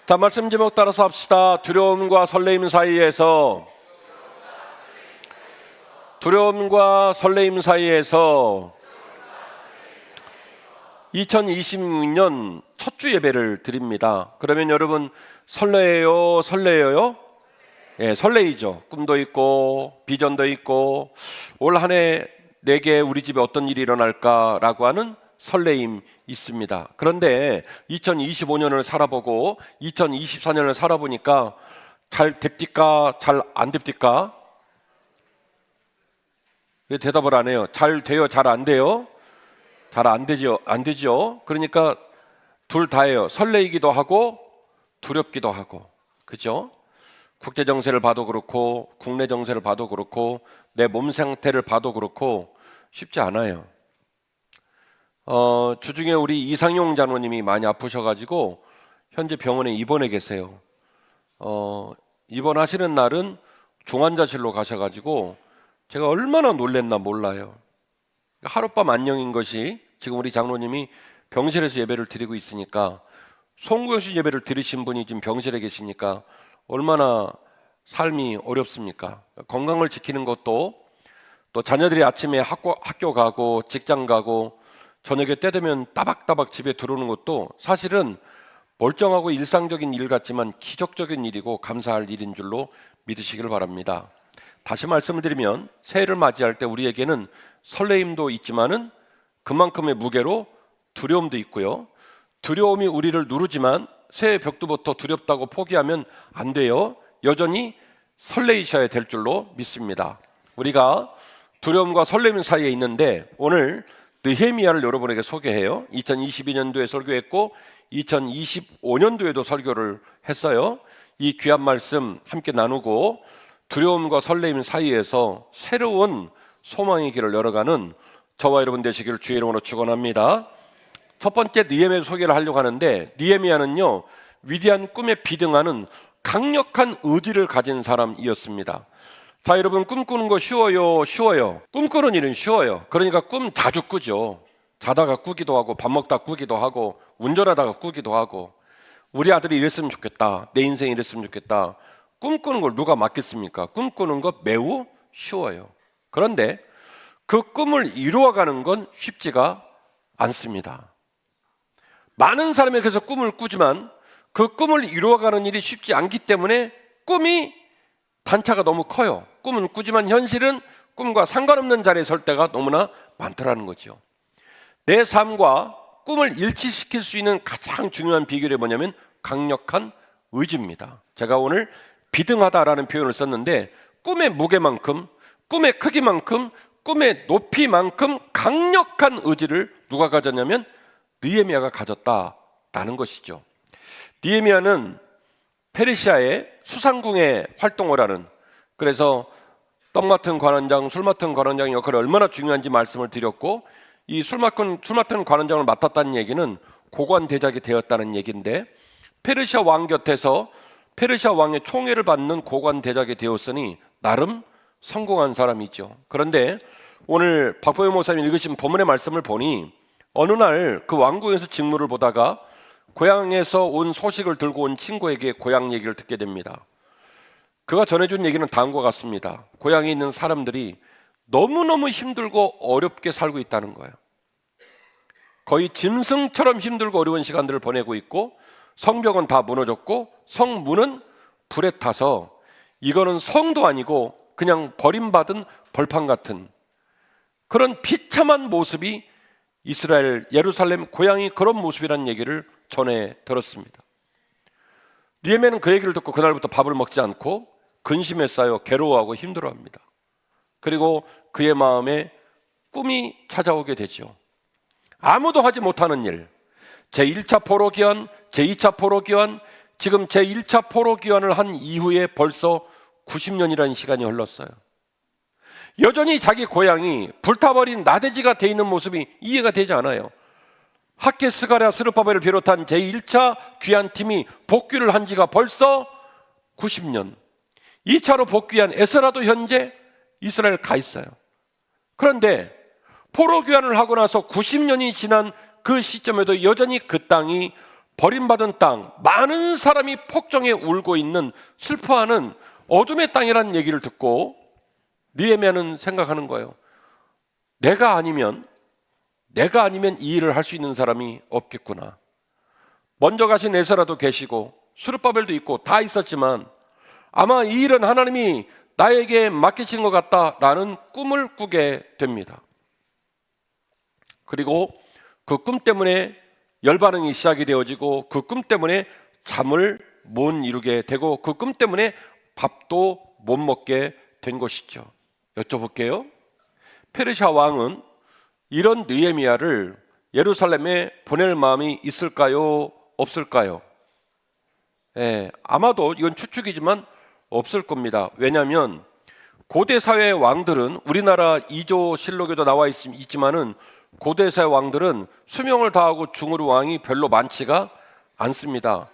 자, 말씀 제목 따라서 합시다. 두려움과 설레임 사이에서 2026년 첫 주 예배를 드립니다. 그러면 여러분 설레요, 설레요? 예, 설레이죠. 꿈도 있고 비전도 있고 올 한 해 내게 우리 집에 어떤 일이 일어날까라고 하는 설레임 있습니다. 그런데 2025년을 살아보고 2024년을 살아보니까 잘 됩니까? 잘 안 됩니까? 왜 대답을 안 해요? 잘 돼요? 잘 안 돼요? 잘 안 되죠? 안 되죠? 그러니까 둘 다예요. 설레이기도 하고 두렵기도 하고, 그죠? 국제 정세를 봐도 그렇고 국내 정세를 봐도 그렇고 내 몸 상태를 봐도 그렇고 쉽지 않아요. 주중에 우리 이상용 장로님이 많이 아프셔가지고 현재 병원에 입원해 계세요. 입원하시는 날은 중환자실로 가셔가지고 제가 얼마나 놀랬나 몰라요. 하룻밤 안녕인 것이 지금 우리 장로님이 병실에서 예배를 드리고 있으니까 송구영신 예배를 드리신 분이 지금 병실에 계시니까 얼마나 삶이 어렵습니까? 건강을 지키는 것도 또 자녀들이 아침에 학교 가고 직장 가고 저녁에 때 되면 따박따박 집에 들어오는 것도 사실은 멀쩡하고 일상적인 일 같지만 기적적인 일이고 감사할 일인 줄로 믿으시길 바랍니다. 다시 말씀을 드리면 새해를 맞이할 때 우리에게는 설레임도 있지만은 그만큼의 무게로 두려움도 있고요. 두려움이 우리를 누르지만 새해 벽두부터 두렵다고 포기하면 안 돼요. 여전히 설레이셔야 될 줄로 믿습니다. 우리가 두려움과 설렘 사이에 있는데 오늘 느헤미야를 여러분에게 소개해요. 2022년도에 설교했고 2025년도에도 설교를 했어요. 이 귀한 말씀 함께 나누고 두려움과 설렘 사이에서 새로운 소망의 길을 열어가는 저와 여러분 되시기를 주의 이름으로 축원합니다. 첫 번째 느헤미야 소개를 하려고 하는데 느헤미야는요 위대한 꿈에 비등하는 강력한 의지를 가진 사람이었습니다. 자, 여러분 꿈꾸는 거 쉬워요? 쉬워요? 꿈꾸는 일은 쉬워요. 그러니까 꿈 자주 꾸죠. 자다가 꾸기도 하고 밥 먹다 꾸기도 하고 운전하다가 꾸기도 하고 우리 아들이 이랬으면 좋겠다. 내 인생이 이랬으면 좋겠다. 꿈꾸는 걸 누가 맡겠습니까? 꿈꾸는 거 매우 쉬워요. 그런데 그 꿈을 이루어가는 건 쉽지가 않습니다. 많은 사람이 그래서 꿈을 꾸지만 그 꿈을 이루어가는 일이 쉽지 않기 때문에 꿈이 단차가 너무 커요. 꿈은 꾸지만 현실은 꿈과 상관없는 자리에 설 때가 너무나 많더라는 거죠. 내 삶과 꿈을 일치시킬 수 있는 가장 중요한 비결이 뭐냐면 강력한 의지입니다. 제가 오늘 비등하다라는 표현을 썼는데 꿈의 무게만큼, 꿈의 크기만큼, 꿈의 높이만큼 강력한 의지를 누가 가졌냐면 느헤미야가 가졌다라는 것이죠. 느헤미야는 페르시아의 수상궁에 활동을 하는, 그래서 떡 맡은 관원장, 술 맡은 관원장의 역할이 얼마나 중요한지 말씀을 드렸고 이 술 맡은 관원장을 맡았다는 얘기는 고관 대작이 되었다는 얘기인데 페르시아 왕 곁에서 페르시아 왕의 총애를 받는 고관 대작이 되었으니 나름 성공한 사람이죠. 그런데 오늘 박보영 목사님이 읽으신 본문의 말씀을 보니 어느 날 그 왕궁에서 직무를 보다가 고향에서 온 소식을 들고 온 친구에게 고향 얘기를 듣게 됩니다. 그가 전해준 얘기는 다음과 같습니다. 고향에 있는 사람들이 너무너무 힘들고 어렵게 살고 있다는 거예요. 거의 짐승처럼 힘들고 어려운 시간들을 보내고 있고 성벽은 다 무너졌고 성문은 불에 타서 이거는 성도 아니고 그냥 버림받은 벌판 같은 그런 비참한 모습이 이스라엘 예루살렘 고향이 그런 모습이라는 얘기를 전해 들었습니다. 느헤미야는 그 얘기를 듣고 그날부터 밥을 먹지 않고 근심에 쌓여 괴로워하고 힘들어합니다. 그리고 그의 마음에 꿈이 찾아오게 되죠. 아무도 하지 못하는 일, 제1차 포로기환, 제2차 포로기환, 지금 제1차 포로기환을 한 이후에 벌써 90년이라는 시간이 흘렀어요. 여전히 자기 고향이 불타버린 나대지가 돼 있는 모습이 이해가 되지 않아요. 학계 스가랴 스룹바벨을 비롯한 제1차 귀환팀이 복귀를 한 지가 벌써 90년, 2차로 복귀한 에스라도 현재 이스라엘 가 있어요. 그런데 포로 귀환을 하고 나서 90년이 지난 그 시점에도 여전히 그 땅이 버림받은 땅, 많은 사람이 폭정에 울고 있는 슬퍼하는 어둠의 땅이라는 얘기를 듣고 느헤미야는 생각하는 거예요. 내가 아니면 이 일을 할 수 있는 사람이 없겠구나. 먼저 가신 에스라도 계시고 스룹바벨도 있고 다 있었지만 아마 이 일은 하나님이 나에게 맡기신 것 같다라는 꿈을 꾸게 됩니다. 그리고 그 꿈 때문에 열반응이 시작이 되어지고 그 꿈 때문에 잠을 못 이루게 되고 그 꿈 때문에 밥도 못 먹게 된 것이죠. 여쭤볼게요. 페르시아 왕은 이런 느헤미야를 예루살렘에 보낼 마음이 있을까요? 없을까요? 아마도 이건 추측이지만 없을 겁니다. 왜냐하면 고대 사회의 왕들은 우리나라 이조실록에도 나와 있지만은 고대 사회 왕들은 수명을 다하고 죽을 왕이 별로 많지가 않습니다.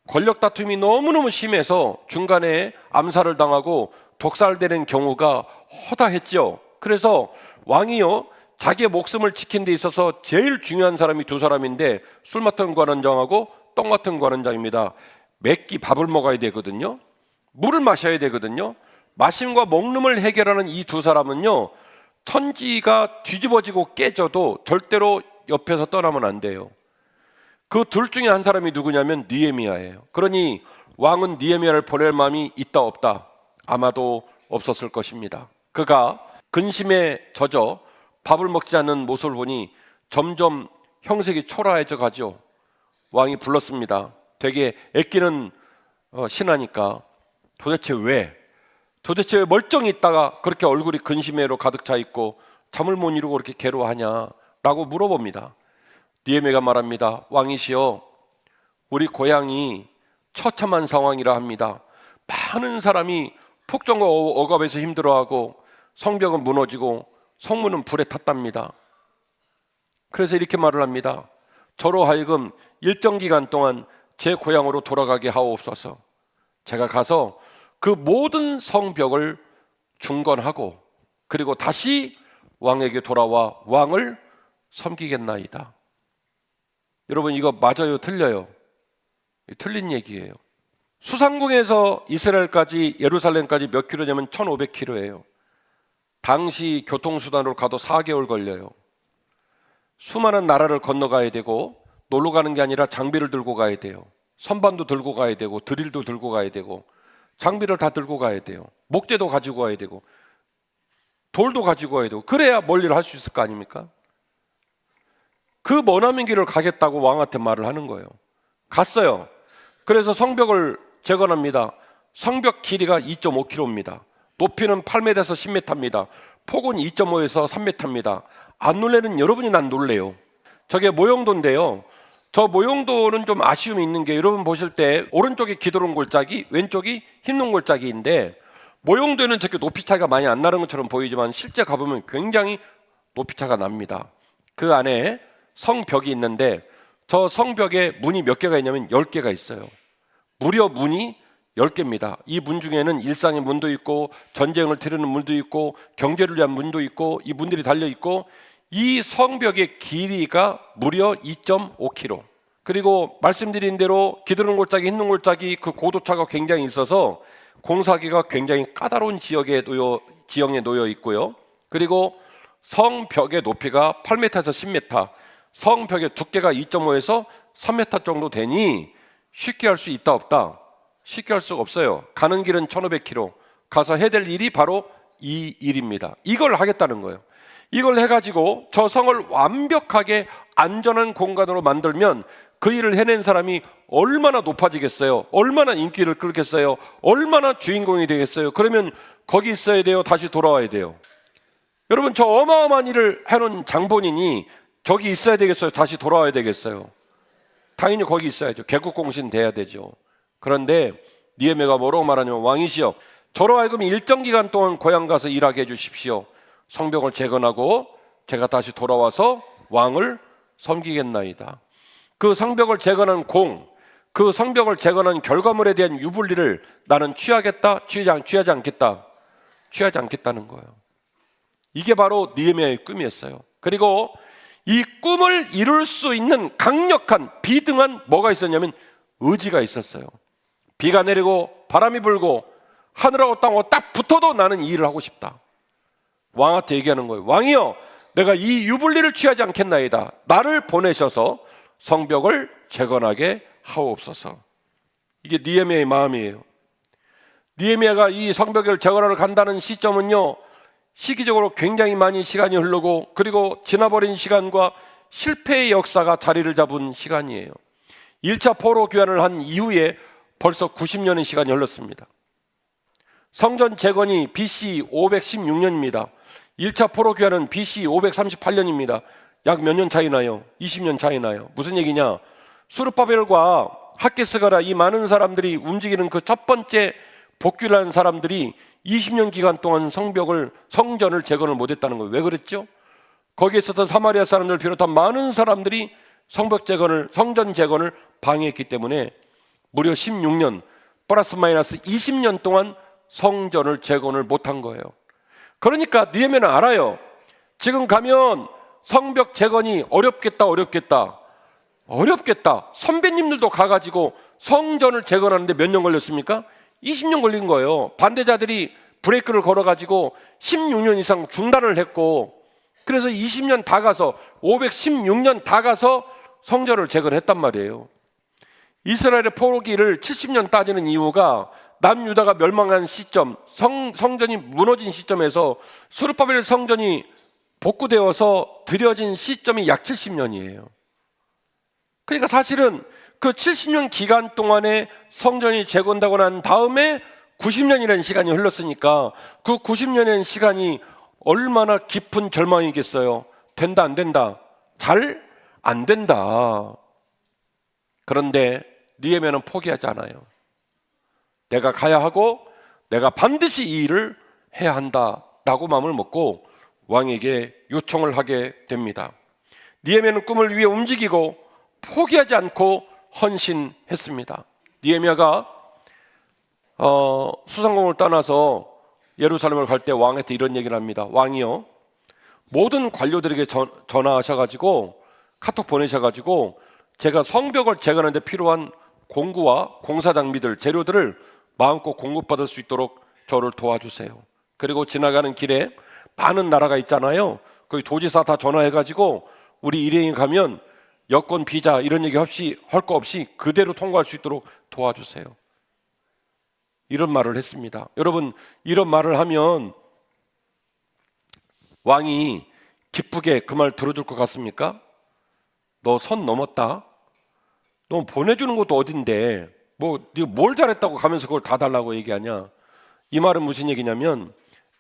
권력 다툼이 너무너무 심해서 중간에 암살을 당하고 독살되는 경우가 허다했죠. 그래서 왕이요, 자기의 목숨을 지킨 데 있어서 제일 중요한 사람이 두 사람인데 술 맡은 관원장하고 떡 맡은 관원장입니다. 매끼 밥을 먹어야 되거든요. 물을 마셔야 되거든요. 마심과 먹름을 해결하는 이 두 사람은요, 천지가 뒤집어지고 깨져도 절대로 옆에서 떠나면 안 돼요. 그 둘 중에 한 사람이 누구냐면 느헤미야예요. 그러니 왕은 느헤미야를 보낼 마음이 있다 없다? 아마도 없었을 것입니다. 그가 근심에 젖어 밥을 먹지 않는 모습을 보니 점점 형색이 초라해져 가죠. 왕이 불렀습니다. 되게 애끼는 신하니까 도대체 왜 멀쩡히 있다가 그렇게 얼굴이 근심해로 가득 차 있고 잠을 못 이루고 그렇게 괴로워하냐라고 물어봅니다. 느헤미야가 말합니다. 왕이시여, 우리 고향이 처참한 상황이라 합니다. 많은 사람이 폭정과 억압에서 힘들어하고 성벽은 무너지고 성문은 불에 탔답니다. 그래서 이렇게 말을 합니다. 저로 하여금 일정 기간 동안 제 고향으로 돌아가게 하옵소서. 제가 가서 그 모든 성벽을 중건하고 그리고 다시 왕에게 돌아와 왕을 섬기겠나이다. 여러분, 이거 맞아요, 틀려요? 틀린 얘기예요. 수상궁에서 이스라엘까지 예루살렘까지 몇 킬로냐면 1500킬로예요. 당시 교통수단으로 가도 4개월 걸려요. 수많은 나라를 건너가야 되고 놀러 가는 게 아니라 장비를 들고 가야 돼요. 선반도 들고 가야 되고 드릴도 들고 가야 되고 장비를 다 들고 가야 돼요. 목재도 가지고 가야 되고 돌도 가지고 가야 되고 그래야 멀리를 할 수 있을 거 아닙니까? 그 머나먼 길을 가겠다고 왕한테 말을 하는 거예요. 갔어요. 그래서 성벽을 재건합니다. 성벽 길이가 2.5km입니다. 높이는 8m에서 10m입니다. 폭은 2.5에서 3m입니다. 안 놀래는 여러분이 난 놀래요. 저게 모형도인데요. 저 모형도는 좀 아쉬움이 있는 게 여러분 보실 때 오른쪽이 기드론 골짜기, 왼쪽이 흰농 골짜기인데 모형도에는 저렇게 높이 차이가 많이 안 나는 것처럼 보이지만 실제 가보면 굉장히 높이 차가 납니다. 그 안에 성벽이 있는데 저 성벽에 문이 몇 개가 있냐면 10개가 있어요. 무려 문이 10개입니다. 이 문 중에는 일상의 문도 있고 전쟁을 치르는 문도 있고 경제를 위한 문도 있고 이 문들이 달려 있고 이 성벽의 길이가 무려 2.5km. 그리고 말씀드린 대로 기드론 골짜기, 흰농 골짜기 그 고도차가 굉장히 있어서 공사하기가 굉장히 까다로운 지형에 놓여 있고요. 그리고 성벽의 높이가 8m에서 10m, 성벽의 두께가 2.5에서 3m 정도 되니 쉽게 할 수 있다 없다? 쉽게 할 수가 없어요. 가는 길은 1500km, 가서 해야 될 일이 바로 이 일입니다. 이걸 하겠다는 거예요. 이걸 해가지고 저 성을 완벽하게 안전한 공간으로 만들면 그 일을 해낸 사람이 얼마나 높아지겠어요? 얼마나 인기를 끌겠어요? 얼마나 주인공이 되겠어요? 그러면 거기 있어야 돼요? 다시 돌아와야 돼요? 여러분, 저 어마어마한 일을 해놓은 장본인이 저기 있어야 되겠어요? 다시 돌아와야 되겠어요? 당연히 거기 있어야죠. 개국공신 돼야 되죠. 그런데 느헤미야가 뭐라고 말하냐면 왕이시여, 저로 하여금 일정 기간 동안 고향 가서 일하게 해주십시오. 성벽을 재건하고 제가 다시 돌아와서 왕을 섬기겠나이다. 그 성벽을 재건한 그 성벽을 재건한 결과물에 대한 유불리를 나는 취하겠다, 취하지 않겠다? 취하지 않겠다는 거예요. 이게 바로 느헤미야의 꿈이었어요. 그리고 이 꿈을 이룰 수 있는 강력한 비등한 뭐가 있었냐면 의지가 있었어요. 비가 내리고 바람이 불고 하늘하고 땅하고 딱 붙어도 나는 이 일을 하고 싶다. 왕한테 얘기하는 거예요. 왕이여, 내가 이 유불리를 취하지 않겠나이다. 나를 보내셔서 성벽을 재건하게 하옵소서. 이게 느헤미야의 마음이에요. 느헤미야가 이 성벽을 재건하러 간다는 시점은요, 시기적으로 굉장히 많이 시간이 흐르고 그리고 지나버린 시간과 실패의 역사가 자리를 잡은 시간이에요. 1차 포로 귀환을 한 이후에 벌써 90년의 시간이 흘렀습니다. 성전 재건이 BC 516년입니다. 1차 포로 귀환은 BC 538년입니다. 약 몇 년 차이 나요? 20년 차이 나요. 무슨 얘기냐? 수르바벨과 학개스가라 이 많은 사람들이 움직이는 그 첫 번째 복귀를 한 사람들이 20년 기간 동안 성전을 재건을 못했다는 거예요. 왜 그랬죠? 거기에 있었던 사마리아 사람들 비롯한 많은 사람들이 성전 재건을 방해했기 때문에 무려 16년 플러스 마이너스 20년 동안 성전을 재건을 못한 거예요. 그러니까 느헤미야는 알아요. 지금 가면 성벽 재건이 어렵겠다. 선배님들도 가가지고 성전을 재건하는데 몇 년 걸렸습니까? 20년 걸린 거예요. 반대자들이 브레이크를 걸어가지고 16년 이상 중단을 했고, 그래서 20년 다 가서 516년 다 가서 성전을 재건했단 말이에요. 이스라엘의 포로기를 70년 따지는 이유가 남유다가 멸망한 시점, 성전이 무너진 시점에서 수르바벨 성전이 복구되어서 드려진 시점이 약 70년이에요. 그러니까 사실은 그 70년 기간 동안에 성전이 재건되고 난 다음에 90년이라는 시간이 흘렀으니까 그 90년의 시간이 얼마나 깊은 절망이겠어요. 된다 안 된다? 잘 안 된다. 그런데 느헤미야는 포기하지 않아요. 내가 가야 하고 내가 반드시 이 일을 해야 한다라고 마음을 먹고 왕에게 요청을 하게 됩니다. 느헤미야는 꿈을 위해 움직이고 포기하지 않고 헌신했습니다. 느헤미야가 수상공을 떠나서 예루살렘을 갈 때 왕한테 이런 얘기를 합니다. 왕이요, 모든 관료들에게 전화하셔가지고 카톡 보내셔가지고 제가 성벽을 재건하는 데 필요한 공구와 공사 장비들, 재료들을 마음껏 공급받을 수 있도록 저를 도와주세요. 그리고 지나가는 길에 많은 나라가 있잖아요. 거기 도지사 다 전화해가지고 우리 일행이 가면 여권, 비자 이런 얘기 없이 할 거 없이 그대로 통과할 수 있도록 도와주세요. 이런 말을 했습니다. 여러분, 이런 말을 하면 왕이 기쁘게 그 말 들어줄 것 같습니까? 너 선 넘었다. 너 보내주는 것도 어딘데 네가 뭘 잘했다고 가면서 그걸 다 달라고 얘기하냐. 이 말은 무슨 얘기냐면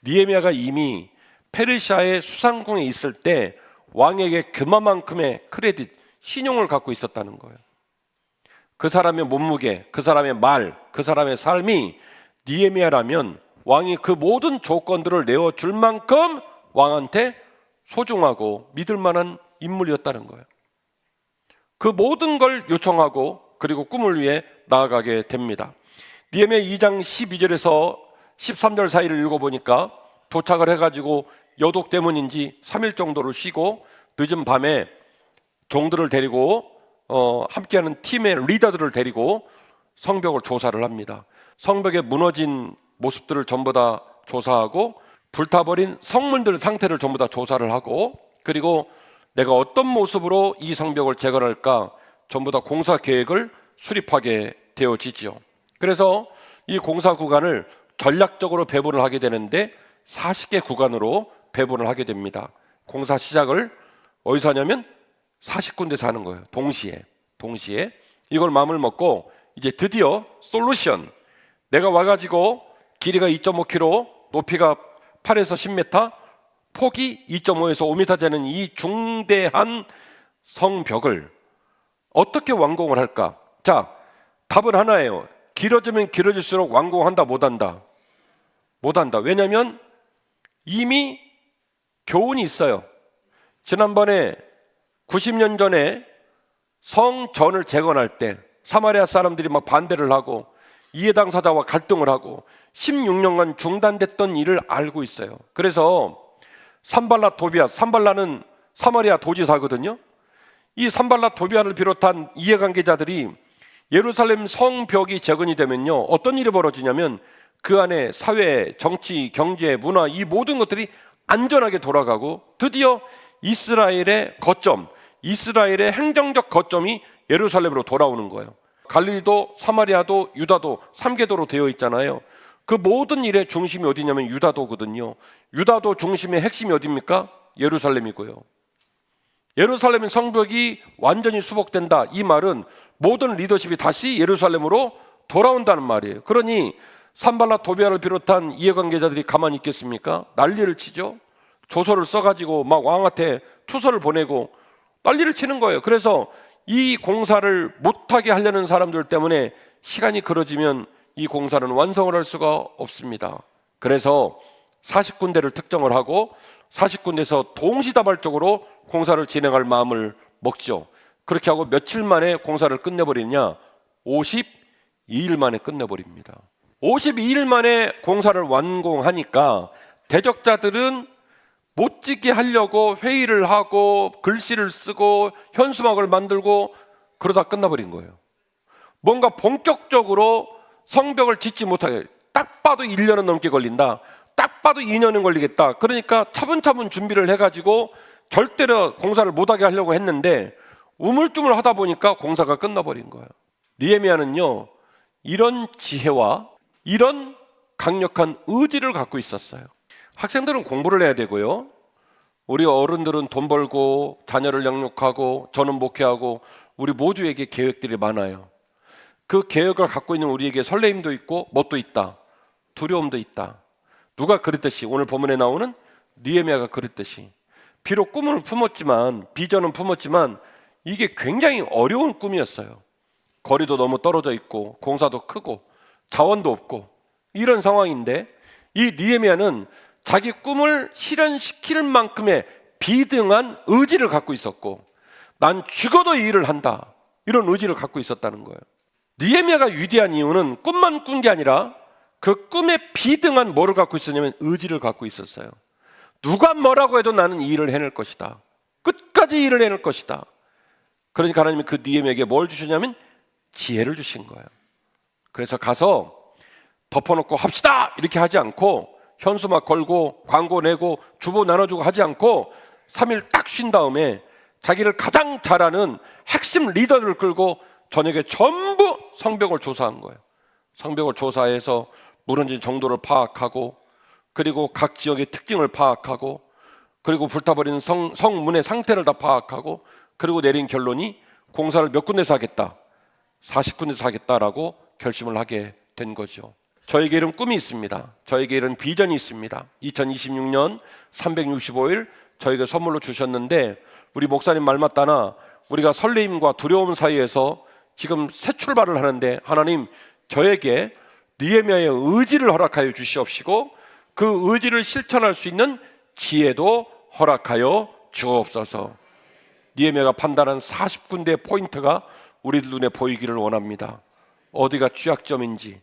느헤미야가 이미 페르시아의 수상궁에 있을 때 왕에게 그만큼의 크레딧, 신용을 갖고 있었다는 거예요. 그 사람의 몸무게, 그 사람의 말, 그 사람의 삶이 느헤미야라면 왕이 그 모든 조건들을 내어줄 만큼 왕한테 소중하고 믿을 만한 인물이었다는 거예요. 그 모든 걸 요청하고 그리고 꿈을 위해 나아가게 됩니다. 느헤미야 2장 12절에서 13절 사이를 읽어보니까 도착을 해가지고 여독 때문인지 3일 정도를 쉬고 늦은 밤에 종들을 데리고 함께하는 팀의 리더들을 데리고 성벽을 조사를 합니다. 성벽의 무너진 모습들을 전부 다 조사하고 불타버린 성문들 상태를 전부 다 조사를 하고 그리고 내가 어떤 모습으로 이 성벽을 재건할까 전부 다 공사 계획을 수립하게 되어지지요. 그래서 이 공사 구간을 전략적으로 배분을 하게 되는데 40개 구간으로 배분을 하게 됩니다. 공사 시작을 어디서 하냐면 40군데서 하는 거예요. 동시에 이걸 마음을 먹고 이제 드디어 솔루션, 내가 와가지고 길이가 2.5km, 높이가 8에서 10m, 폭이 2.5에서 5m 되는 이 중대한 성벽을 어떻게 완공을 할까? 자, 답은 하나예요. 길어지면 길어질수록 완공한다, 못한다? 못한다. 왜냐하면 이미 교훈이 있어요. 지난번에 90년 전에 성전을 재건할 때 사마리아 사람들이 막 반대를 하고 이해 당사자와 갈등을 하고 16년간 중단됐던 일을 알고 있어요. 그래서 산발라 도비아, 산발라는 사마리아 도지사거든요. 이 산발랏 도비아를 비롯한 이해관계자들이 예루살렘 성벽이 재건이 되면요, 어떤 일이 벌어지냐면 그 안에 사회, 정치, 경제, 문화 이 모든 것들이 안전하게 돌아가고 드디어 이스라엘의 거점, 이스라엘의 행정적 거점이 예루살렘으로 돌아오는 거예요. 갈릴리도 사마리아도 유다도 3계도로 되어 있잖아요. 그 모든 일의 중심이 어디냐면 유다도거든요. 유다도 중심의 핵심이 어디입니까? 예루살렘이고요. 예루살렘 성벽이 완전히 수복된다, 이 말은 모든 리더십이 다시 예루살렘으로 돌아온다는 말이에요. 그러니 산발랏 도비아를 비롯한 이해관계자들이 가만히 있겠습니까? 난리를 치죠. 조서를 써가지고 막 왕한테 투서를 보내고 난리를 치는 거예요. 그래서 이 공사를 못하게 하려는 사람들 때문에 시간이 길어지면 이 공사는 완성을 할 수가 없습니다. 그래서 40군데를 특정을 하고 40군데에서 동시다발적으로 공사를 진행할 마음을 먹죠. 그렇게 하고 며칠 만에 공사를 끝내버리냐? 52일 만에 끝내버립니다. 52일 만에 공사를 완공하니까 대적자들은 못 짓게 하려고 회의를 하고 글씨를 쓰고 현수막을 만들고 그러다 끝나버린 거예요. 뭔가 본격적으로 성벽을 짓지 못하게, 딱 봐도 1년은 넘게 걸린다, 딱 봐도 2년은 걸리겠다, 그러니까 차분차분 준비를 해가지고 절대로 공사를 못하게 하려고 했는데 우물쭈물 하다 보니까 공사가 끝나버린 거예요. 느헤미야는요, 이런 지혜와 이런 강력한 의지를 갖고 있었어요. 학생들은 공부를 해야 되고요, 우리 어른들은 돈 벌고 자녀를 양육하고 저는 목회하고 우리 모두에게 계획들이 많아요. 그 계획을 갖고 있는 우리에게 설레임도 있고 뭣도 있다, 두려움도 있다. 누가 그랬듯이, 오늘 본문에 나오는 느헤미야가 그랬듯이 비록 꿈을 품었지만, 비전은 품었지만 이게 굉장히 어려운 꿈이었어요. 거리도 너무 떨어져 있고 공사도 크고 자원도 없고 이런 상황인데 이 느헤미야는 자기 꿈을 실현시키는 만큼의 비등한 의지를 갖고 있었고, 난 죽어도 이 일을 한다, 이런 의지를 갖고 있었다는 거예요. 느헤미야가 위대한 이유는 꿈만 꾼 게 아니라 그 꿈에 비등한 뭐를 갖고 있었냐면 의지를 갖고 있었어요. 누가 뭐라고 해도 나는 이 일을 해낼 것이다, 끝까지 일을 해낼 것이다. 그러니까 하나님이 그 느헤미야에게 뭘 주셨냐면 지혜를 주신 거예요. 그래서 가서 덮어놓고 합시다 이렇게 하지 않고, 현수막 걸고 광고 내고 주보 나눠주고 하지 않고 3일 딱 쉰 다음에 자기를 가장 잘하는 핵심 리더들을 끌고 저녁에 전부 성벽을 조사한 거예요. 성벽을 조사해서 무너진 정도를 파악하고, 그리고 각 지역의 특징을 파악하고, 그리고 불타버리는 성문의 상태를 다 파악하고, 그리고 내린 결론이 공사를 몇 군데서 하겠다, 40군데서 하겠다라고 결심을 하게 된 거죠. 저에게는 꿈이 있습니다. 저에게는 비전이 있습니다. 2026년 365일 저에게 선물로 주셨는데, 우리 목사님 말 맞다나 우리가 설레임과 두려움 사이에서 지금 새 출발을 하는데, 하나님 저에게 느헤미야의 의지를 허락하여 주시옵시고 그 의지를 실천할 수 있는 지혜도 허락하여 주옵소서. 느헤미야가 판단한 40군데의 포인트가 우리들 눈에 보이기를 원합니다. 어디가 취약점인지,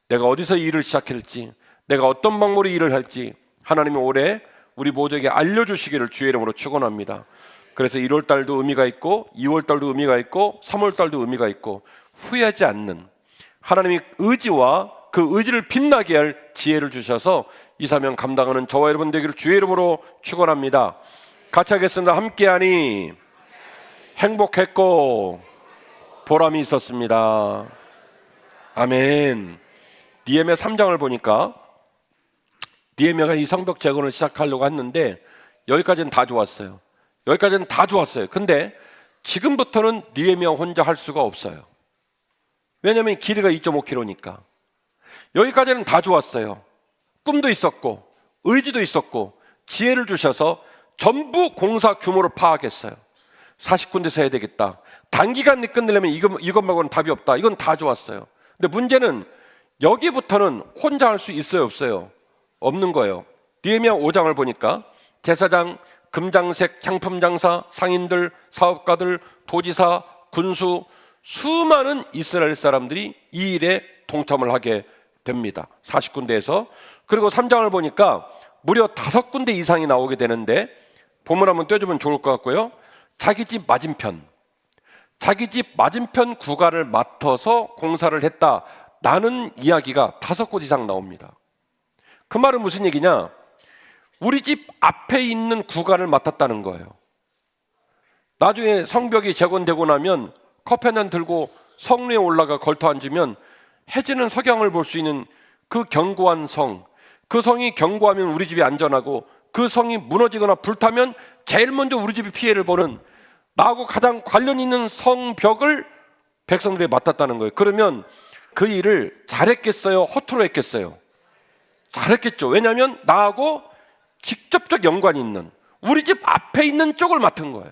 내가 어디서 일을 시작할지, 내가 어떤 방법으로 일을 할지 하나님이 올해 우리 모두에게 알려주시기를 주의 이름으로 축원합니다. 그래서 1월달도 의미가 있고 2월달도 의미가 있고 3월달도 의미가 있고, 후회하지 않는 하나님이 의지와 그 의지를 빛나게 할 지혜를 주셔서 이 사명 감당하는 저와 여러분 되기를 주의 이름으로 축원합니다. 같이 하겠습니다. 함께하니 행복했고 보람이 있었습니다. 아멘. 느헤미야 3장을 보니까 느헤미야가 이 성벽 재건을 시작하려고 했는데 여기까지는 다 좋았어요. 여기까지는 다 좋았어요. 근데 지금부터는 느헤미야 혼자 할 수가 없어요. 왜냐하면 길이가 2.5km니까. 여기까지는 다 좋았어요. 꿈도 있었고 의지도 있었고 지혜를 주셔서 전부 공사 규모를 파악했어요. 40군데서 해야 되겠다, 단기간 내 끝내려면 이것 말고는 답이 없다, 이건 다 좋았어요. 근데 문제는 여기부터는 혼자 할 수 있어요, 없어요? 없는 거예요. 느헤미야 5장을 보니까 제사장, 금장색, 향품장사, 상인들, 사업가들, 도지사, 군수, 수많은 이스라엘 사람들이 이 일에 동참을 하게 됩니다. 40군데에서. 그리고 3장을 보니까 무려 5군데 이상이 나오게 되는데 본문 한번 떼주면 좋을 것 같고요. 자기 집 맞은편 구간을 맡아서 공사를 했다라는 이야기가 5곳 이상 나옵니다. 그 말은 무슨 얘기냐? 우리 집 앞에 있는 구간을 맡았다는 거예요. 나중에 성벽이 재건되고 나면 커피 한잔 들고 성 위에 올라가 걸터 앉으면 해지는 석양을 볼 수 있는 그 견고한 성, 그 성이 견고하면 우리 집이 안전하고 그 성이 무너지거나 불타면 제일 먼저 우리 집이 피해를 보는 나하고 가장 관련 있는 성벽을 백성들이 맡았다는 거예요. 그러면 그 일을 잘했겠어요? 허투루 했겠어요? 잘했겠죠. 왜냐하면 나하고 직접적 연관이 있는 우리 집 앞에 있는 쪽을 맡은 거예요.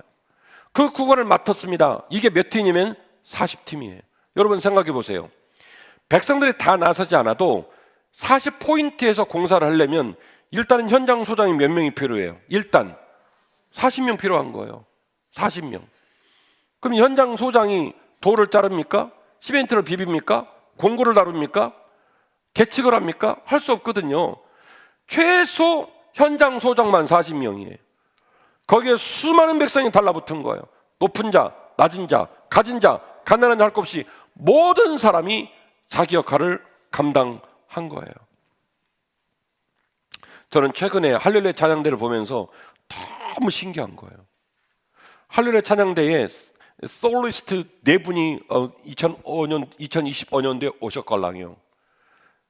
그 구간을 맡았습니다. 이게 몇 팀이면 40팀이에요. 여러분 생각해 보세요. 백성들이 다 나서지 않아도 40포인트에서 공사를 하려면 일단은 현장 소장이 몇 명이 필요해요? 일단 40명 필요한 거예요. 40명. 그럼 현장 소장이 돌을 자릅니까? 시멘트를 비빕니까? 공구를 다룹니까? 계측을 합니까? 할 수 없거든요. 최소 현장 소장만 40명이에요. 거기에 수많은 백성이 달라붙은 거예요. 높은 자, 낮은 자, 가진 자, 가난한 자 할 것 없이 모든 사람이 자기 역할을 감당한 거예요. 저는 최근에 할렐루야 찬양대를 보면서 너무 신기한 거예요. 할렐루야 찬양대에 솔리스트 4분이 2025년도에 오셨걸랑요.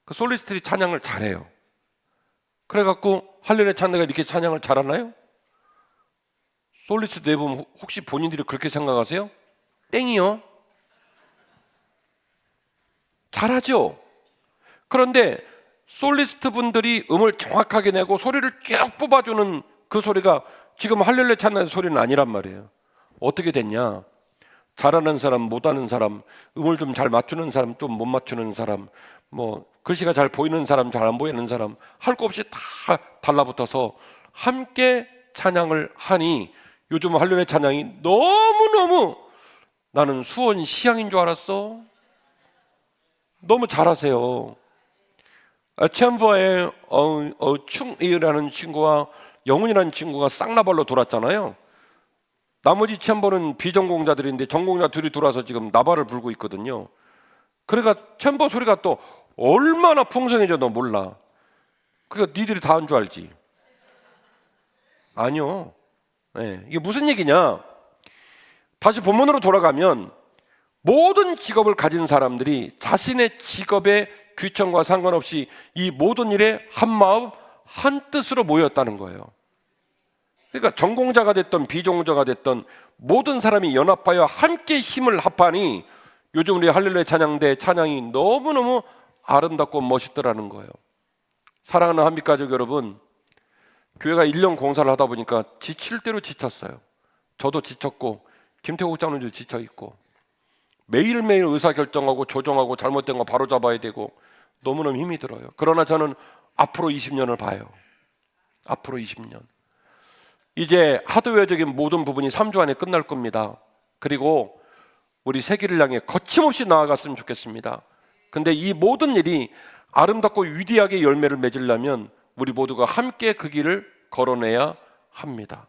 그 솔리스트들이 찬양을 잘해요. 그래갖고 할렐루야 찬양대가 이렇게 찬양을 잘하나요? 솔리스트 4분 혹시 본인들이 그렇게 생각하세요? 땡이요. 잘하죠. 그런데 솔리스트 분들이 음을 정확하게 내고 소리를 쭉 뽑아주는 그 소리가 지금 할렐루야 찬양의 소리는 아니란 말이에요. 어떻게 됐냐? 잘하는 사람, 못하는 사람, 음을 좀 잘 맞추는 사람, 좀 못 맞추는 사람, 뭐 글씨가 잘 보이는 사람, 잘 안 보이는 사람 할 거 없이 다 달라붙어서 함께 찬양을 하니 요즘 할렐루야 찬양이 너무너무 나는 수원 시향인 줄 알았어. 너무 잘하세요. 챔버에 충이라는 친구와 영훈이라는 친구가 쌍나발로 돌았잖아요. 나머지 챔버는 비전공자들인데 전공자 둘이 돌아서 지금 나발을 불고 있거든요. 그러니까 챔버 소리가 또 얼마나 풍성해져 너 몰라. 그러니까 니들이 다 한 줄 알지. 아니요. 네, 이게 무슨 얘기냐? 다시 본문으로 돌아가면 모든 직업을 가진 사람들이 자신의 직업의 귀천과 상관없이 이 모든 일에 한마음 한뜻으로 모였다는 거예요. 그러니까 전공자가 됐던 비전공자가 됐던 모든 사람이 연합하여 함께 힘을 합하니 요즘 우리 할렐루야 찬양대 찬양이 너무너무 아름답고 멋있더라는 거예요. 사랑하는 한빛가족 여러분, 교회가 1년 공사를 하다 보니까 지칠 대로 지쳤어요. 저도 지쳤고 김태국 장로님도 지쳐있고 매일매일 의사결정하고 조정하고 잘못된 거 바로잡아야 되고 너무너무 힘이 들어요. 그러나 저는 앞으로 20년을 봐요. 앞으로 20년. 이제 하드웨어적인 모든 부분이 3주 안에 끝날 겁니다. 그리고 우리 세계를 향해 거침없이 나아갔으면 좋겠습니다. 근데 이 모든 일이 아름답고 위대하게 열매를 맺으려면 우리 모두가 함께 그 길을 걸어내야 합니다.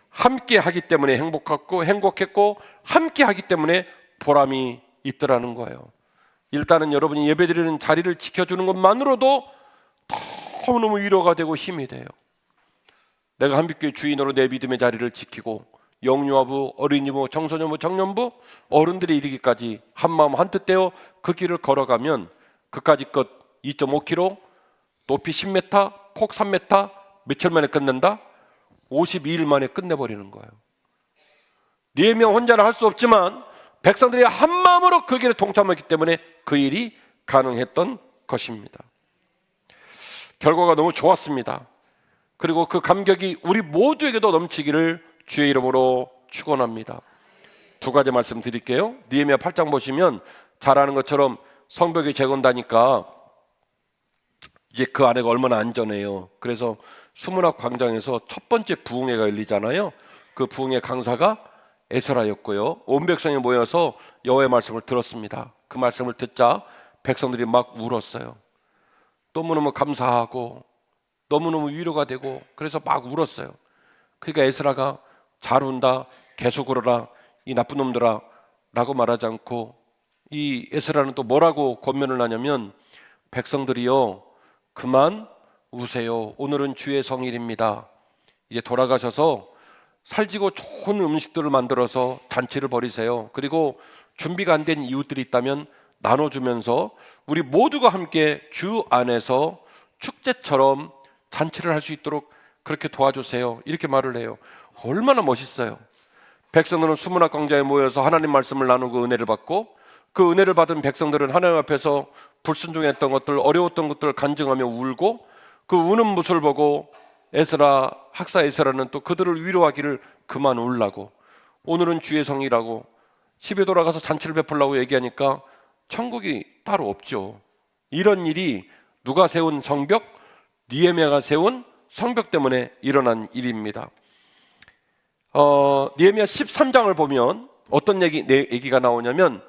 함께 하기 때문에 행복했고 함께 하기 때문에 보람이 있더라는 거예요. 일단은 여러분이 예배드리는 자리를 지켜주는 것만으로도 너무너무 위로가 되고 힘이 돼요. 내가 한빛교회 주인으로 내 믿음의 자리를 지키고 영유아부, 어린이부, 청소년부, 청년부, 어른들이 이르기까지 한마음 한뜻 되어 그 길을 걸어가면 그까지 것 2.5km, 높이 10m, 폭 3m, 며칠 만에 끝낸다? 52일 만에 끝내버리는 거예요. 네명 혼자는 할 수 없지만 백성들이 한마음으로 그 길에 동참했기 때문에 그 일이 가능했던 것입니다. 결과가 너무 좋았습니다. 그리고 그 감격이 우리 모두에게도 넘치기를 주의 이름으로 축원합니다. 2가지 말씀 드릴게요. 느헤미야 8장 보시면 잘 아는 것처럼 성벽이 재건다니까 이제 그 안에가 얼마나 안전해요. 그래서 수문학 광장에서 첫 번째 부흥회가 열리잖아요. 그 부흥회 강사가 에스라였고요. 온 백성이 모여서 여호와의 말씀을 들었습니다. 그 말씀을 듣자 백성들이 막 울었어요. 너무너무 감사하고 너무너무 위로가 되고 그래서 막 울었어요. 그러니까 에스라가 잘 운다, 계속 울어라, 이 나쁜 놈들아 라고 말하지 않고 이 에스라는 또 뭐라고 권면을 하냐면 백성들이요 그만 우세요. 오늘은 주의 성일입니다. 이제 돌아가셔서 살지고 좋은 음식들을 만들어서 잔치를 벌이세요. 그리고 준비가 안 된 이웃들이 있다면 나눠주면서 우리 모두가 함께 주 안에서 축제처럼 잔치를 할 수 있도록 그렇게 도와주세요. 이렇게 말을 해요. 얼마나 멋있어요. 백성들은 수문학 광장에 모여서 하나님 말씀을 나누고 은혜를 받고 그 은혜를 받은 백성들은 하나님 앞에서 불순종했던 것들, 어려웠던 것들을 간증하며 울고 그 우는 모습을 보고 학사 에스라는 또 그들을 위로하기를 그만 울라고, 오늘은 주의 성이라고 집에 돌아가서 잔치를 베풀라고 얘기하니까 천국이 따로 없죠. 이런 일이 누가 세운 성벽? 느헤미야가 세운 성벽 때문에 일어난 일입니다. 느헤미야 13장을 보면 어떤 얘기가 나오냐면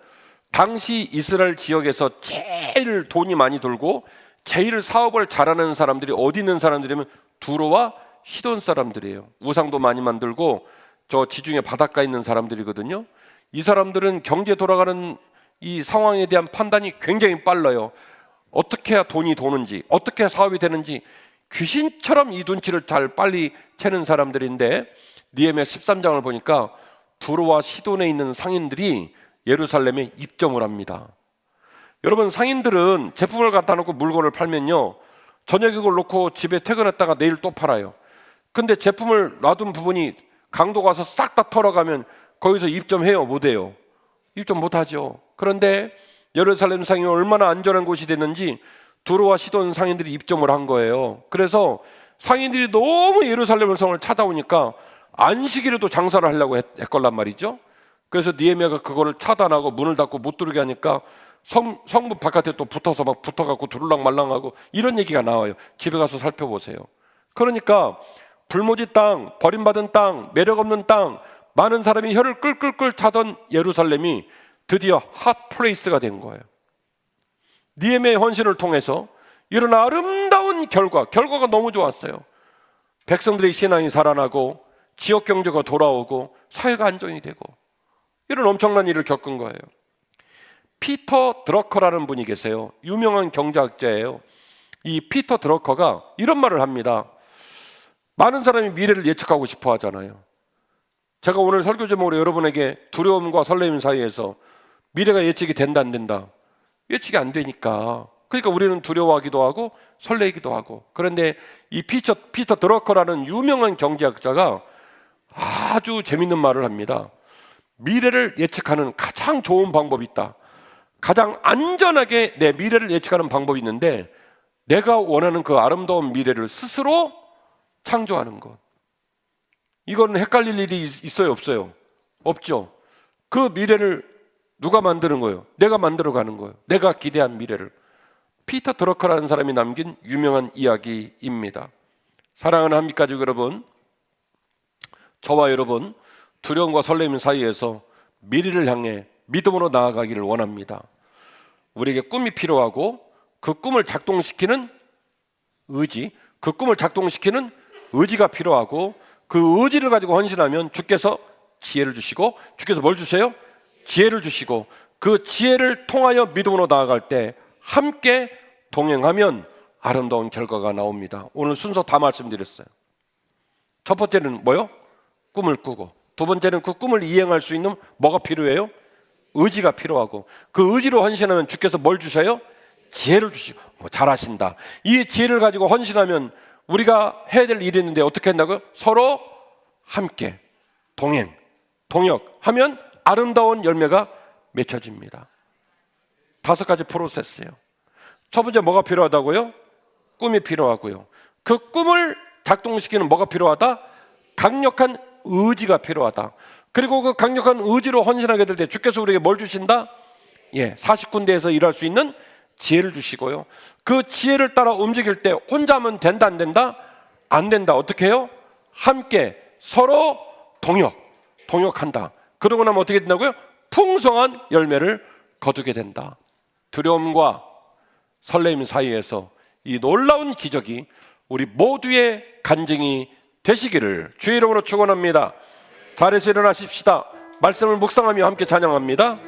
당시 이스라엘 지역에서 제일 돈이 많이 돌고 제일 사업을 잘하는 사람들이 어디 있는 사람들이면 두로와 시돈 사람들이에요. 우상도 많이 만들고 저 지중해 바닷가에 있는 사람들이거든요. 이 사람들은 경제 돌아가는 이 상황에 대한 판단이 굉장히 빨라요. 어떻게 해야 돈이 도는지, 어떻게 해야 사업이 되는지 귀신처럼 이 눈치를 잘 빨리 채는 사람들인데 느헤미야 13장을 보니까 두로와 시돈에 있는 상인들이 예루살렘에 입점을 합니다. 여러분, 상인들은 제품을 갖다 놓고 물건을 팔면요 저녁에 그걸 놓고 집에 퇴근했다가 내일 또 팔아요. 근데 제품을 놔둔 부분이 강도 가서 싹 다 털어가면 거기서 입점해요? 못해요? 입점 못하죠. 그런데 예루살렘 상인이 얼마나 안전한 곳이 됐는지 두로와 시돈 상인들이 입점을 한 거예요. 그래서 상인들이 너무 예루살렘 성을 찾아오니까 안식일에도 장사를 하려고 했걸란 말이죠. 그래서 느헤미야가 그거를 차단하고 문을 닫고 못 들어오게 하니까 성문 바깥에 또 붙어서 막 붙어갖고 두를랑 말랑하고 이런 얘기가 나와요. 집에 가서 살펴보세요. 그러니까 불모지 땅, 버림받은 땅, 매력 없는 땅, 많은 사람이 혀를 끌끌끌 차던 예루살렘이 드디어 핫플레이스가 된 거예요. 느헤미야의 헌신을 통해서 이런 아름다운 결과가 너무 좋았어요. 백성들의 신앙이 살아나고 지역 경제가 돌아오고 사회가 안정이 되고 이런 엄청난 일을 겪은 거예요. 피터 드러커라는 분이 계세요. 유명한 경제학자예요. 이 피터 드러커가 이런 말을 합니다. 많은 사람이 미래를 예측하고 싶어 하잖아요. 제가 오늘 설교 제목으로 여러분에게 두려움과 설렘 사이에서 미래가 예측이 된다 안 된다? 예측이 안 되니까. 그러니까 우리는 두려워하기도 하고 설레기도 하고. 그런데 이 피터 드러커라는 유명한 경제학자가 아주 재밌는 말을 합니다. 미래를 예측하는 가장 좋은 방법이 있다. 가장 안전하게 내 미래를 예측하는 방법이 있는데 내가 원하는 그 아름다운 미래를 스스로 창조하는 것. 이거는 헷갈릴 일이 있어요, 없어요? 없죠. 그 미래를 누가 만드는 거예요? 내가 만들어가는 거예요. 내가 기대한 미래를. 피터 드러커라는 사람이 남긴 유명한 이야기입니다. 사랑하는 한빛가족 여러분, 저와 여러분 두려움과 설렘 사이에서 미래를 향해 믿음으로 나아가기를 원합니다. 우리에게 꿈이 필요하고 그 꿈을 작동시키는 의지, 그 꿈을 작동시키는 의지가 필요하고 그 의지를 가지고 헌신하면 주께서 지혜를 주시고, 주께서 뭘 주세요? 지혜를 주시고, 그 지혜를 통하여 믿음으로 나아갈 때 함께 동행하면 아름다운 결과가 나옵니다. 오늘 순서 다 말씀드렸어요. 첫 번째는 뭐요? 꿈을 꾸고, 두 번째는 그 꿈을 이행할 수 있는 뭐가 필요해요? 의지가 필요하고, 그 의지로 헌신하면 주께서 뭘 주셔요? 지혜를 주시고. 잘하신다. 이 지혜를 가지고 헌신하면 우리가 해야 될 일이 있는데 어떻게 한다고요? 서로 함께 동행, 동역하면 아름다운 열매가 맺혀집니다. 5가지 프로세스예요. 첫 번째 뭐가 필요하다고요? 꿈이 필요하고요. 그 꿈을 작동시키는 뭐가 필요하다? 강력한 의지가 필요하다. 그리고 그 강력한 의지로 헌신하게 될 때 주께서 우리에게 뭘 주신다? 40군데에서 일할 수 있는 지혜를 주시고요. 그 지혜를 따라 움직일 때 혼자 하면 된다 안 된다? 안 된다. 어떻게 해요? 함께 서로 동역한다. 그러고 나면 어떻게 된다고요? 풍성한 열매를 거두게 된다. 두려움과 설렘 사이에서 이 놀라운 기적이 우리 모두의 간증이 되시기를 주의 이름으로 축원합니다. 자리에서 일어나십시다. 말씀을 묵상하며 함께 찬양합니다.